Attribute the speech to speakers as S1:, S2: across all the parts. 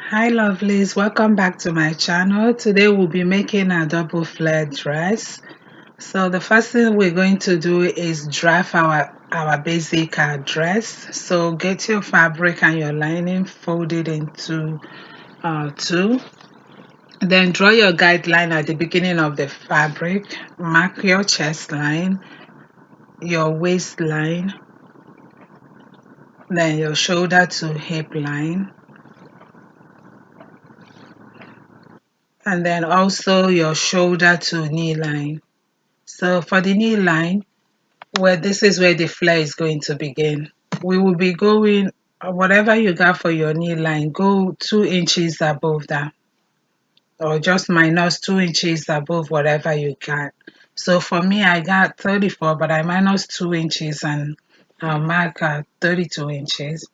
S1: Hi lovelies, welcome back to my channel. Today we'll be making a double flare dress. So the first thing we're going to do is draft our basic dress. So get your fabric and your lining, fold it into two. Then draw your guideline at the beginning of the fabric. Mark your chest line, your waistline, then your shoulder to hip line, and then also your shoulder to knee line. So for the knee line, this is where the flare is going to begin. We will be going, whatever you got for your knee line, go 2 inches above that, or just minus 2 inches above whatever you got. So for me, I got 34, but I minus 2 inches and I'll mark 32 inches.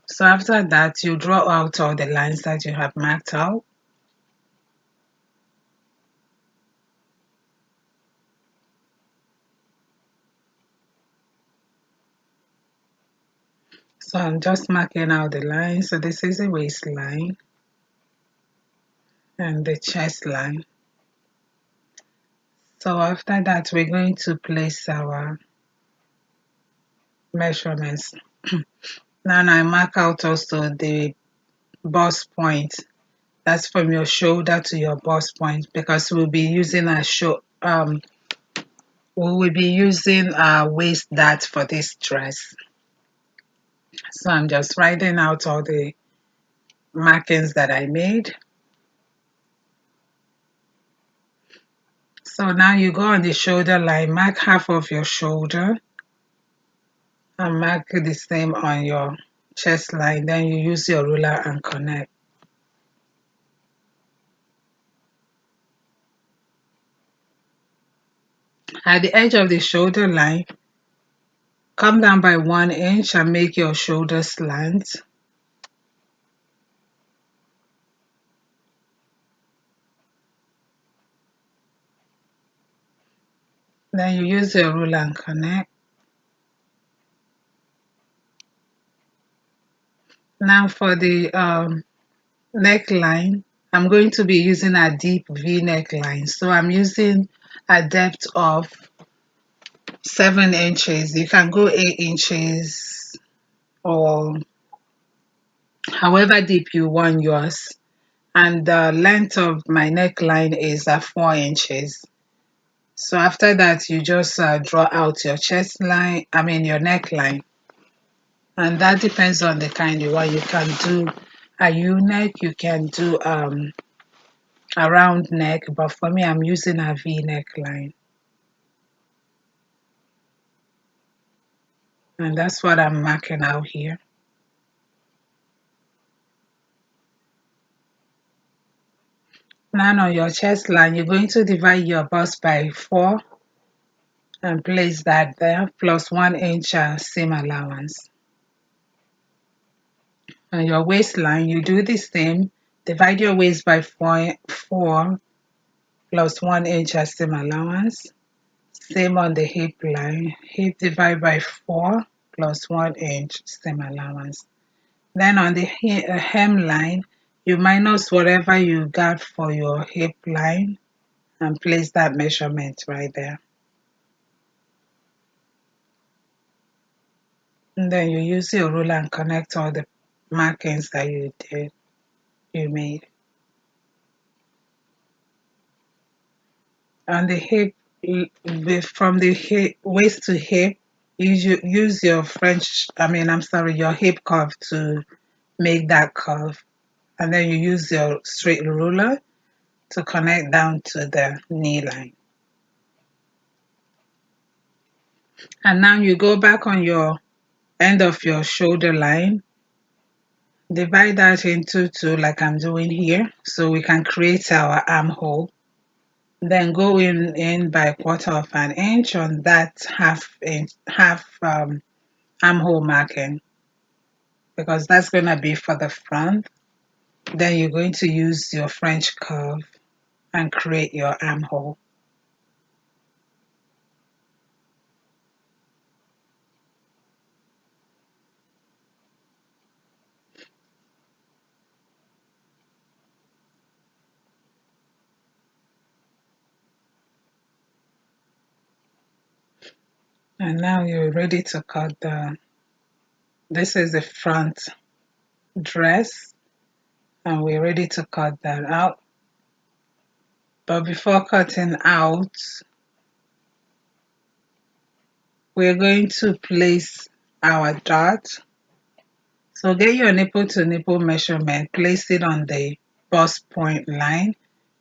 S1: So after that, you draw out all the lines that you have marked out. So I'm just marking out the line. So this is the waistline and the chest line. So after that, we're going to place our measurements. Now I mark out also the bust point. That's from your shoulder to your bust point because we'll be using we will be using a waist dart for this dress. So I'm just writing out all the markings that I made. So now you go on the shoulder line, mark half of your shoulder and mark the same on your chest line. Then you use your ruler and connect. At the edge of the shoulder line, come down by 1 inch and make your shoulder slant. Then you use your ruler and connect. Now for the neckline, I'm going to be using a deep V neckline. So I'm using a depth of 7 inches. You can go 8 inches or however deep you want yours. And the length of my neckline is 4 inches. So after that, you just draw out your chest line, your neckline. And that depends on the kind you want. You can do a U-neck, you can do a round neck, but for me, I'm using a V neckline. And that's what I'm marking out here. Now on your chest line, you're going to divide your bust by 4 and place that there, plus 1 inch seam allowance. On your waistline, you do the same. Divide your waist by 4 plus 1 inch seam allowance. Same on the hip line. Hip divide by 4 plus 1 inch seam allowance. Then on the hem line, you minus whatever you got for your hip line and place that measurement right there. And then you use your ruler and connect all the markings that you made. On the hip, from the hip, waist to hip, use your your hip curve to make that curve. And then you use your straight ruler to connect down to the knee line. And now you go back on your end of your shoulder line, divide that into two like I'm doing here so we can create our armhole. Then go in by 1/4 inch on that half armhole marking because that's going to be for the front. Then you're going to use your French curve and create your armhole. And now you're ready to cut this is the front dress, and we're ready to cut that out. But before cutting out, we're going to place our dot. So get your nipple to nipple measurement, place it on the bust point line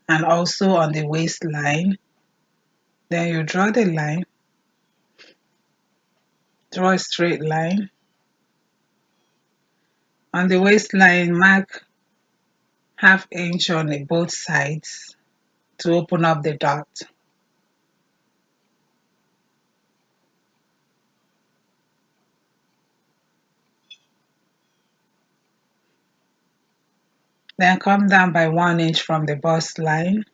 S1: and also on the waistline. Then you draw the line, draw a straight line. On the waistline, mark ½ inch on both sides to open up the dot. Then come down by 1 inch from the bust line,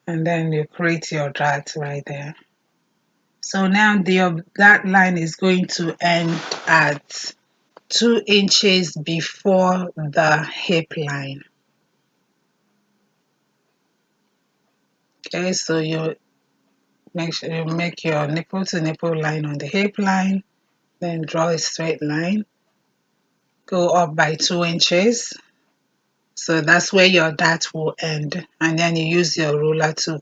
S1: and then you create your dot right there. So now that line is going to end at 2 inches before the hip line. Okay, so you make sure you make your nipple to nipple line on the hip line, then draw a straight line, go up by 2 inches. So that's where your dot will end, and then you use your ruler to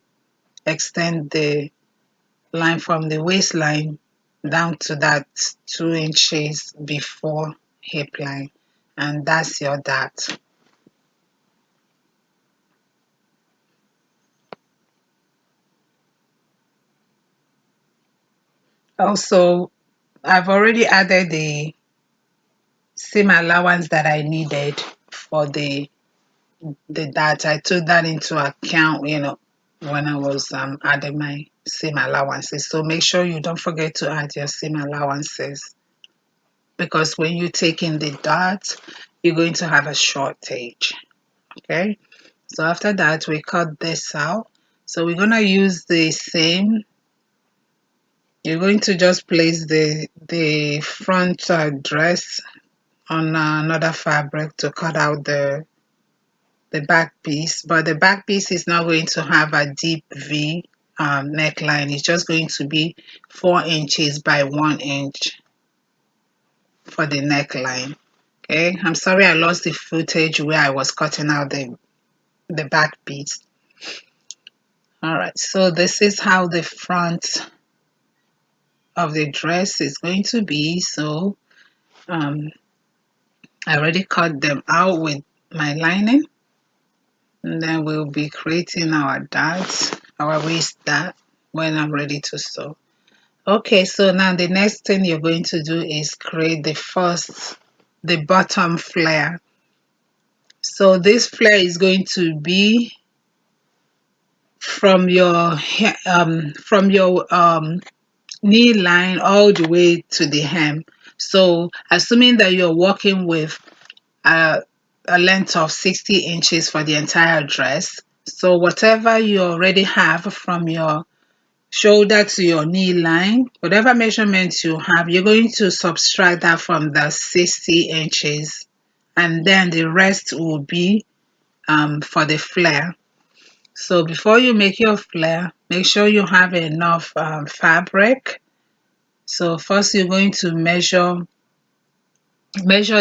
S1: extend the line from the waistline down to that 2 inches before hip line, and that's your dot. Also, I've already added the seam allowance that I needed for the dot. I took that into account, when I was adding my seam allowances. So make sure you don't forget to add your seam allowances, because when you take in the dot, you're going to have a shortage. Okay, so after that we cut this out. So we're gonna use the same. You're going to just place the front dress on another fabric to cut out the back piece, but the back piece is not going to have a deep V neckline. It's just going to be 4 inches by 1 inch for the neckline. Okay, I'm sorry I lost the footage where I was cutting out the back piece. All right, so this is how the front of the dress is going to be. So I already cut them out with my lining, and then we'll be creating our dots, our waist dot, when I'm ready to sew. Okay, so now the next thing you're going to do is create the bottom flare. So this flare is going to be from your knee line all the way to the hem. So assuming that you're working with a length of 60 inches for the entire dress, so whatever you already have from your shoulder to your knee line, whatever measurements you have, you're going to subtract that from the 60 inches, and then the rest will be for the flare. So before you make your flare, make sure you have enough fabric. So first you're going to measure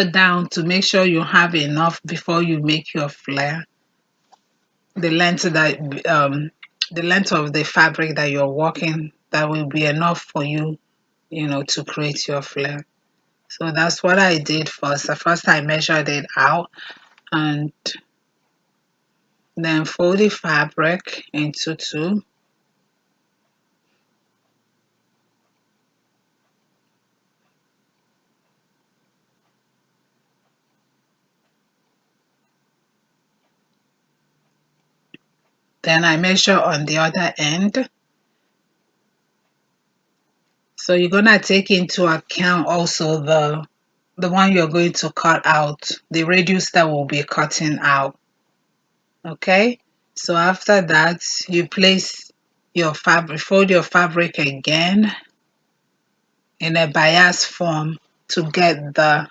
S1: down to make sure you have enough before you make your flare. The length of the fabric that you're working, that will be enough for you, to create your flare. So that's what I did first. First I measured it out and then fold the fabric into two. Then I measure on the other end. So you're gonna take into account also the one you're going to cut out, the radius that will be cutting out. Okay, so after that you place your fabric, fold your fabric again in a bias form to get the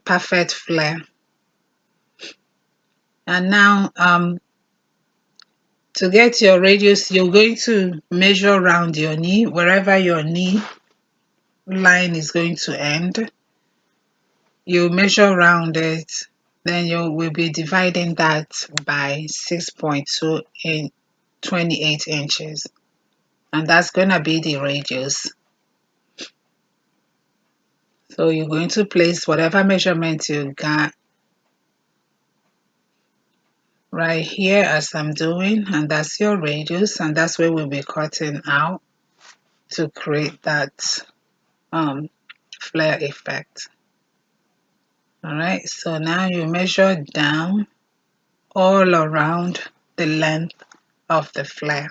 S1: perfect flare. And now To get your radius, you're going to measure around your knee, wherever your knee line is going to end. You measure around it, then you will be dividing that by 6.2 in 28 inches, and that's going to be the radius. So you're going to place whatever measurement you got right here as I'm doing, and that's your radius, and that's where we'll be cutting out to create that flare effect. All right, so now you measure down all around the length of the flare.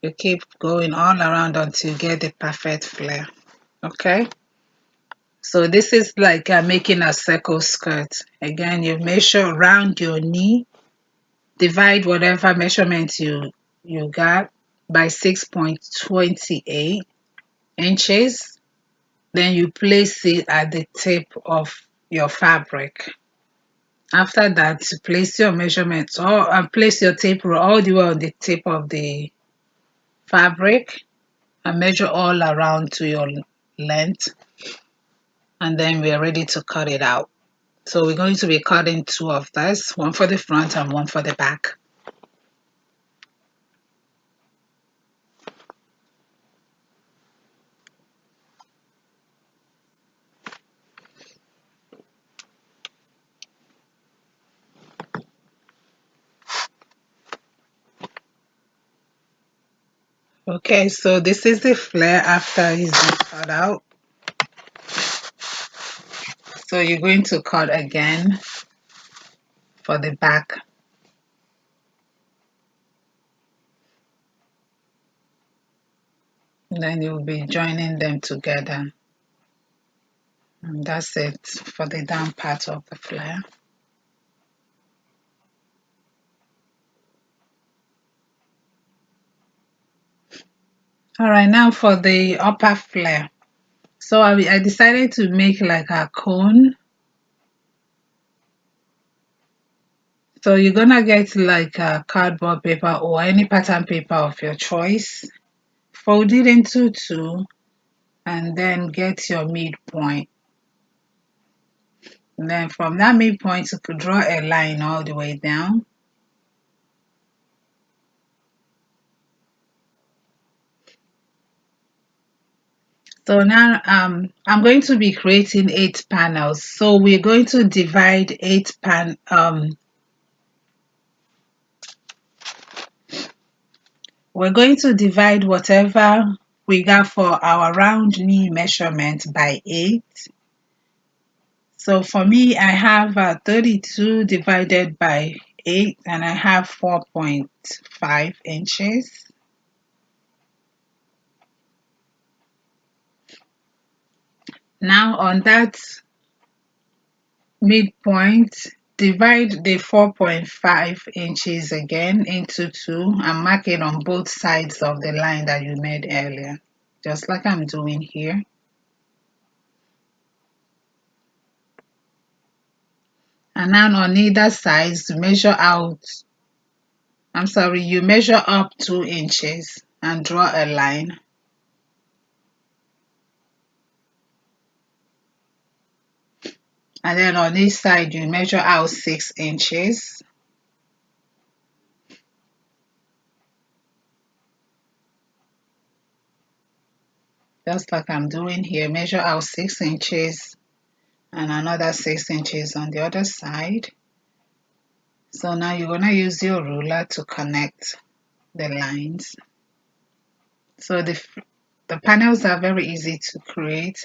S1: You keep going all around until you get the perfect flare. Okay, so this is like making a circle skirt. Again, you measure around your knee, divide whatever measurement you got by 6.28 inches, then you place it at the tip of your fabric. After that, place your measurements or place your tape rule all the way on the tip of the fabric and measure all around to your length, and then we are ready to cut it out. So we're going to be cutting two of this, one for the front and one for the back. Okay, so this is the flare after it's been cut out. So you're going to cut again for the back. And then you'll be joining them together. And that's it for the down part of the flare. All right, now for the upper flare. So I decided to make like a cone. So you're gonna get like a cardboard paper or any pattern paper of your choice. Fold it into two and then get your midpoint. And then from that midpoint, you could draw a line all the way down. So now I'm going to be creating 8 panels. So we're going to divide we're going to divide whatever we got for our round knee measurement by 8. So for me, I have 32 divided by 8 and I have 4.5 inches. Now on that midpoint, divide the 4.5 inches again into 2 and mark it on both sides of the line that you made earlier, just like I'm doing here. And now on either side, you measure up 2 inches and draw a line. And then on this side, you measure out 6 inches. Just like I'm doing here, measure out 6 inches and another 6 inches on the other side. So now you're going to use your ruler to connect the lines. So the panels are very easy to create.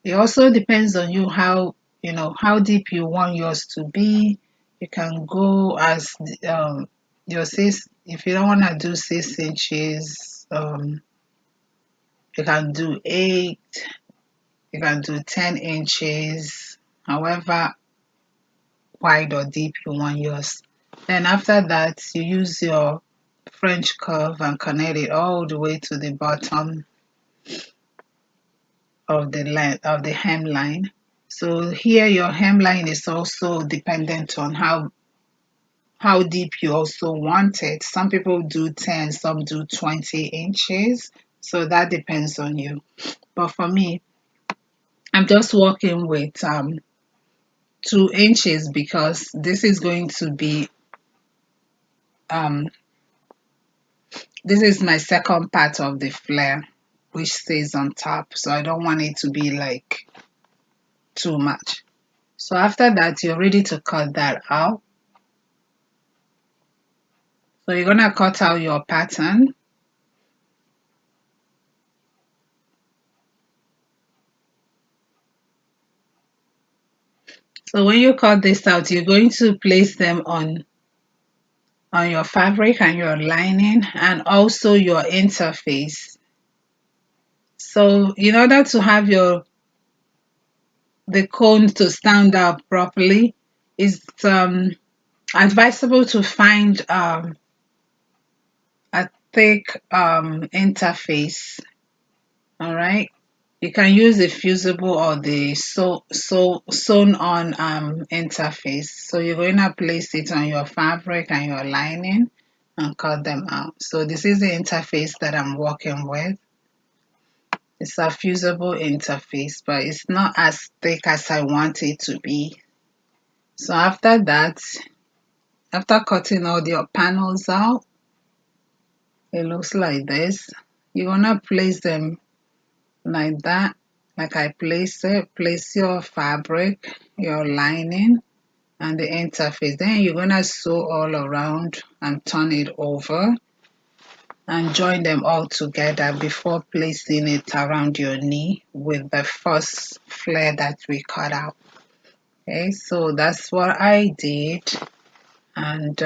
S1: It also depends on you how deep you want yours to be. You can go as your 6. If you don't want to do 6 inches, you can do 8. You can do 10 inches. However wide or deep you want yours. Then after that, you use your French curve and connect it all the way to the bottom of the line of the hemline. So here your hemline is also dependent on how deep you also want it. Some people do 10, some do 20 inches. So that depends on you. But for me, I'm just working with 2 inches because um this is my second part of the flare which stays on top. So I don't want it to be like too much. So after that, you're ready to cut that out. So you're gonna cut out your pattern. So when you cut this out, you're going to place them on your fabric and your lining and also your interface. So in order to have the cone to stand up properly, it's advisable to find a thick interface. All right. You can use the fusible or the sewn on interface. So you're going to place it on your fabric and your lining and cut them out. So this is the interface that I'm working with. It's a fusible interface, but it's not as thick as I want it to be. So after that, after cutting all your panels out, it looks like this. You're gonna place them like that, like I place it. Place your fabric, your lining, and the interface. Then you're gonna sew all around and turn it over and join them all together before placing it around your knee with the first flare that we cut out. Okay, so that's what I did, and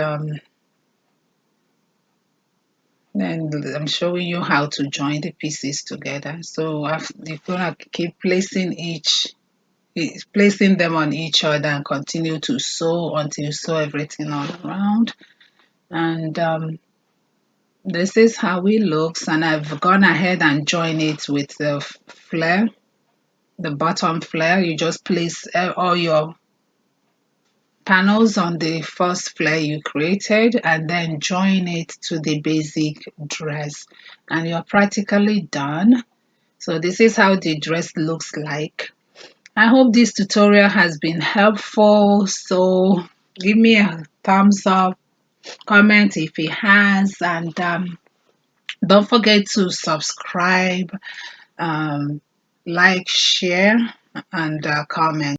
S1: then I'm showing you how to join the pieces together. So you're gonna keep placing them on each other and continue to sew until you sew everything all around. And this is how it looks, and I've gone ahead and joined it with the flare, the bottom flare. You just place all your panels on the first flare you created and then join it to the basic dress, and you're practically done. So this is how the dress looks like. I hope this tutorial has been helpful. So give me a thumbs up, comment if it has, and don't forget to subscribe, like, share, and comment.